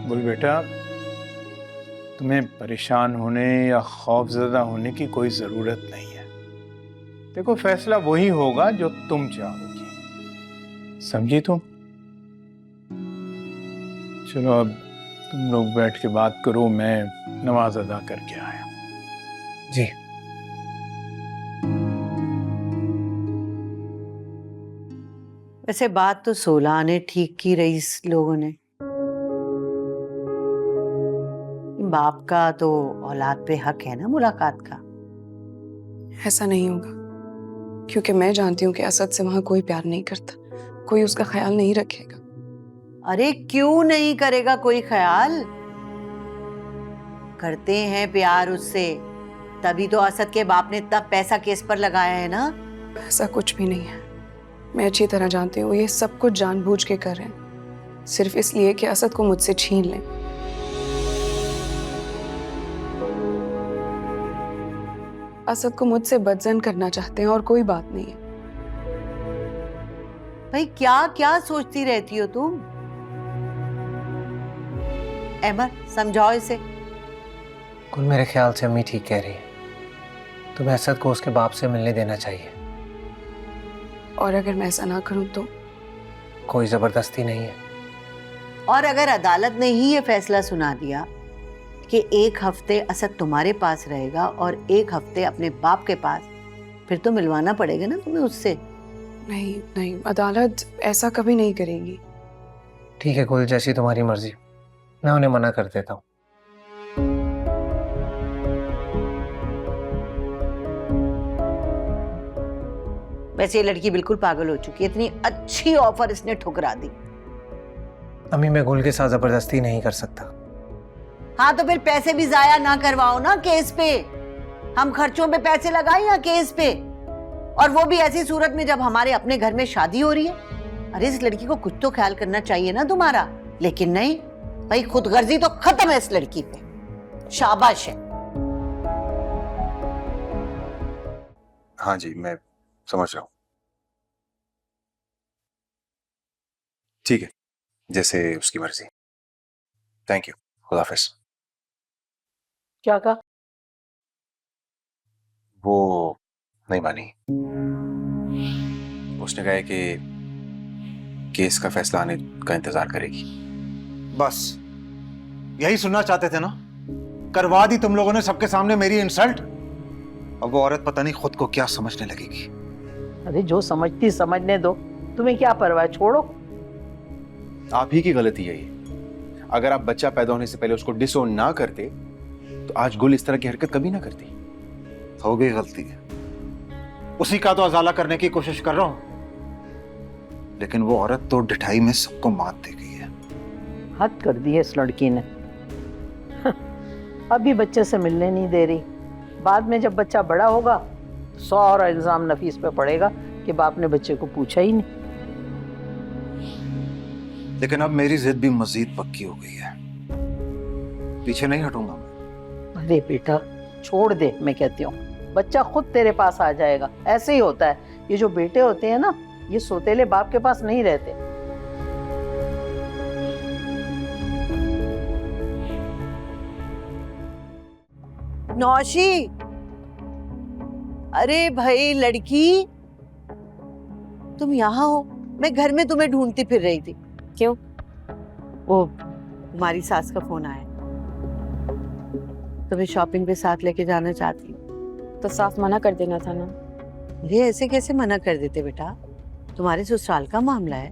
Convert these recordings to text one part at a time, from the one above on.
गुल बेटा, तुम्हें परेशान होने या खौफजदा होने की कोई जरूरत नहीं है। देखो, फैसला वही होगा जो तुम चाहोगी, समझी तुम? चलो अब तुम लोग बैठ के बात करो, मैं नमाज अदा करके आया। जी। वैसे बात तो 16 ने ठीक की रईस लोगों ने। बाप का तो औलाद पे हक है ना मुलाकात का। ऐसा नहीं होगा, क्योंकि मैं जानती हूँ कि असद से वहां कोई प्यार नहीं करता, कोई उसका ख्याल नहीं रखेगा। अरे क्यों नहीं करेगा कोई ख्याल? करते हैं प्यार उससे, तभी तो असद के बाप ने इतना पैसा केस पर लगाया है ना। ऐसा कुछ भी नहीं है, मैं अच्छी तरह जानती हूँ ये सब कुछ जानबूझ के कर रहे हैं, सिर्फ इसलिए कि असद को मुझसे छीन लें। असद को मुझसे बदजन करना चाहते हैं और कोई बात नहीं है। भाई क्या क्या सोचती रहती हो तुम? अहमद समझाओ इसे। कुल मेरे ख्याल से अम्मी ठीक कह रही है, तुम्हें असद को उसके बाप से मिलने देना चाहिए। और अगर मैं ऐसा ना करूं तो? कोई जबरदस्ती नहीं है। और अगर अदालत ने ही ये फैसला सुना दिया कि 1 हफ्ते असद तुम्हारे पास रहेगा और 1 हफ्ते अपने बाप के पास, फिर तो मिलवाना पड़ेगा ना तुम्हें उससे। नहीं नहीं, अदालत ऐसा कभी नहीं करेगी। ठीक है कुल, जैसी तुम्हारी मर्जी, मैं उन्हें मना कर देता हूँ। वैसे ये लड़की बिल्कुल पागल हो चुकी है, इतनी अच्छी ऑफर इसने ठुकरा दी। अम्मी मैं गुल के साथ जबरदस्ती नहीं कर सकता। हाँ तो फिर पैसे भी जाया ना करवाओ ना केस पे। हम खर्चों पे पैसे लगाए या केस पे, और वो भी ऐसी सूरत में जब हमारे अपने घर में शादी हो रही है। अरे इस लड़की को कुछ तो ख्याल करना चाहिए ना तुम्हारा, लेकिन नहीं भाई, खुदगर्जी तो खत्म है इस लड़की पे। शाबाश है। हाँ जी, मैं समझ रहा हूँ। ठीक है, जैसे उसकी मर्जी। थैंक यू, खुदा हाफिज। क्या कहा? वो नहीं मानी। उसने कहा है कि केस का फैसला आने का इंतजार करेगी। बस यही सुनना चाहते थे ना? करवा दी तुम लोगों ने सबके सामने मेरी इंसल्ट। अब वो औरत पता नहीं खुद को क्या समझने लगेगी। अरे जो समझती समझने दो, तुम्हें क्या परवाह, छोड़ो। आप ही की गलती है ये। अगर आप बच्चा पैदा होने से पहले उसको डिसओन ना करते तो आज गुल इस तरह की हरकत कभी ना करती। हो गई गलती, उसी का तो अजाला करने की कोशिश कर रहा हूं, लेकिन वो औरत तो ढिठाई में सबको मात दे गई है। हद कर दी है इस लड़की ने। अभी बच्चे से मिलने नहीं दे रही, बाद में जब बच्चा बड़ा होगा 100 और इल्जाम नफीस पे पड़ेगा कि बाप ने बच्चे को पूछा ही नहीं। लेकिन अब मेरी जिद भी मजीद पक्की हो गई है, पीछे नहीं हटूंगा मैं। अरे बेटा छोड़ दे, मैं कहती हूँ बच्चा खुद तेरे पास आ जाएगा। ऐसे ही होता है, ये जो बेटे होते हैं ना, ये सोतेले बाप के पास नहीं रहते। नौशी, अरे भाई लड़की, तुम यहाँ हो? मैं घर में तुम्हें ढूंढती फिर रही थी। क्यों? वो तुम्हारी सास का फोन आया, तुम्हें शॉपिंग पे साथ लेके जाना चाहती हूँ। तो साफ मना कर देना था ना। ये ऐसे कैसे मना कर देते बेटा, तुम्हारे ससुराल का मामला है।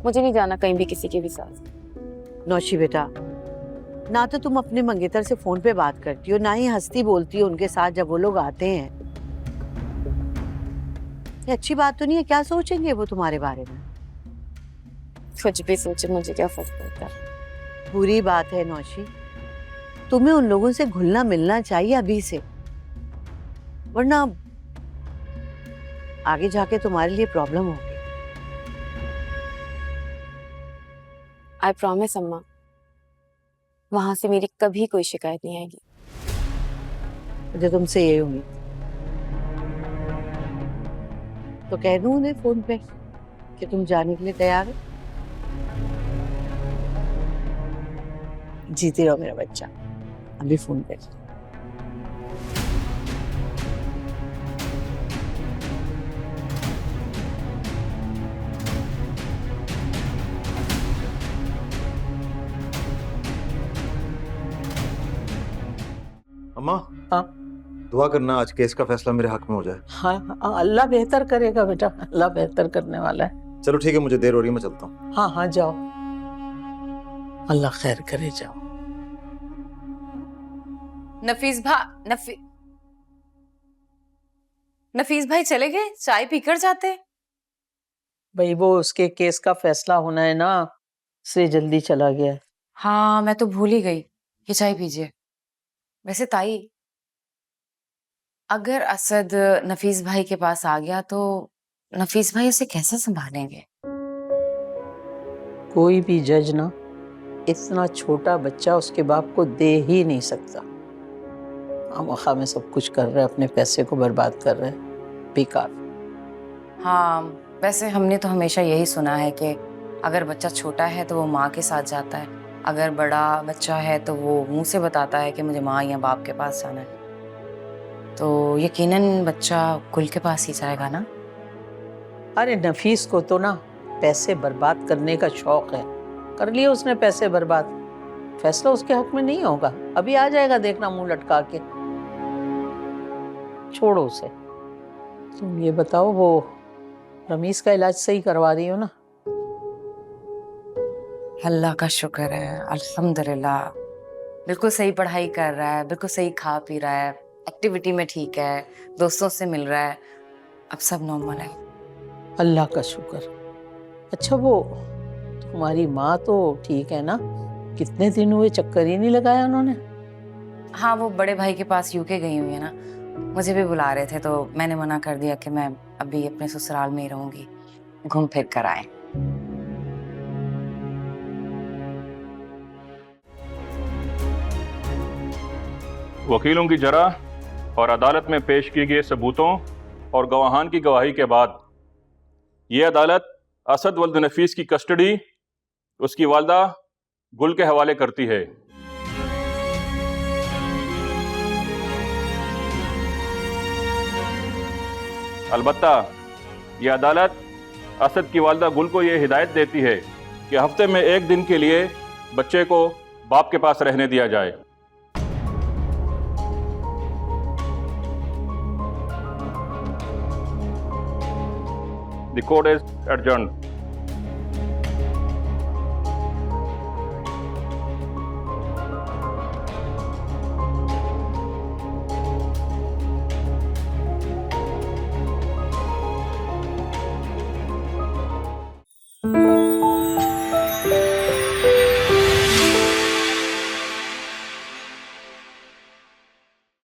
मुझे नहीं जाना कहीं भी किसी के भी साथ। नौशी बेटा, ना तो तुम अपने मंगेतर से फोन पे बात करती हो, ना ही हंसती बोलती हो उनके साथ जब वो लोग आते हैं। ये अच्छी बात तो नहीं है, क्या सोचेंगे वो तुम्हारे बारे में? कुछ भी सोचे, मुझे क्या फर्क पड़ता है। बुरी बात है नौशी, तुम्हें उन लोगों से घुलना मिलना चाहिए अभी से, वरना आगे जाके तुम्हारे लिए प्रॉब्लम होगी। आई प्रॉमिस अम्मा, वहां से मेरी कभी कोई शिकायत नहीं आएगी। मुझे तुमसे यही उम्मीद, तो कह दूं उन्हें फोन पे कि तुम जाने के लिए तैयार हो? जीती रहो मेरा बच्चा। अभी फोन कर। अम्मा, हाँ दुआ करना आज केस का फैसला मेरे हक में हो जाए। हाँ हाँ, अल्लाह बेहतर करेगा बेटा, अल्लाह बेहतर करने वाला है। चलो ठीक है, मुझे देर हो रही है, मैं चलता हूँ। हाँ हाँ जाओ, अल्लाह खैर करे, जाओ। नफीस भाई चले गए, चाय पीकर जाते। भाई वो उसके केस का फैसला होना है ना, इसलिए जल्दी चला गया है। हाँ मैं तो भूल ही गई, ये चाय पीजिए। वैसे ताई, अगर असद नफीस भाई के पास आ गया तो नफीस भाई उसे कैसे संभालेंगे? कोई भी जज ना इतना छोटा बच्चा उसके बाप को दे ही नहीं सकता। खामखा में सब कुछ कर रहे हैं, अपने पैसे को बर्बाद कर रहे हैं, बेकार। हाँ वैसे हमने तो हमेशा यही सुना है कि अगर बच्चा छोटा है तो वो माँ के साथ जाता है, अगर बड़ा बच्चा है तो वो मुंह से बताता है कि मुझे माँ या बाप के पास जाना है। तो यकीनन बच्चा गुल के पास ही जाएगा ना? अरे नफीस को तो ना पैसे बर्बाद करने का शौक है, कर लिए उसने पैसे बर्बाद, फैसला उसके हक में नहीं होगा। अभी आ जाएगा, देखना मुंह लटका के। छोड़ो उसे। तुम ये बताओ, वो रमीज का इलाज सही करवा रही हो ना? अल्लाह का शुक्र है, अल्हम्दुलिल्लाह। बिल्कुल सही पढ़ाई कर रहा है, बिल्कुल सही खा पी रहा है, एक्टिविटी में ठीक है, दोस्तों से मिल रहा है, अब सब नॉर्मल है। अल्लाह का शुक्र। अच्छा वो तुम्हारी माँ तो ठीक है ना? कितने दिन हुए, चक्कर ही नहीं लगाया उन्होंने? हाँ वो बड़े भाई के पास यूके गई हुई है ना, मुझे भी बुला रहे थे तो मैंने मना कर दिया कि मैं अभी अपने ससुराल में ही रहूंगी, घूम फिर कर आए। वकीलों की जरा और अदालत में पेश किए गए सबूतों और गवाहान की गवाही के बाद ये अदालत असद वल्द नफीस की कस्टडी उसकी वालदा गुल के हवाले करती है। अलबत्ता ये अदालत असद की वालदा गुल को ये हिदायत देती है कि हफ्ते में एक दिन के लिए बच्चे को बाप के पास रहने दिया जाए। The court is adjourned.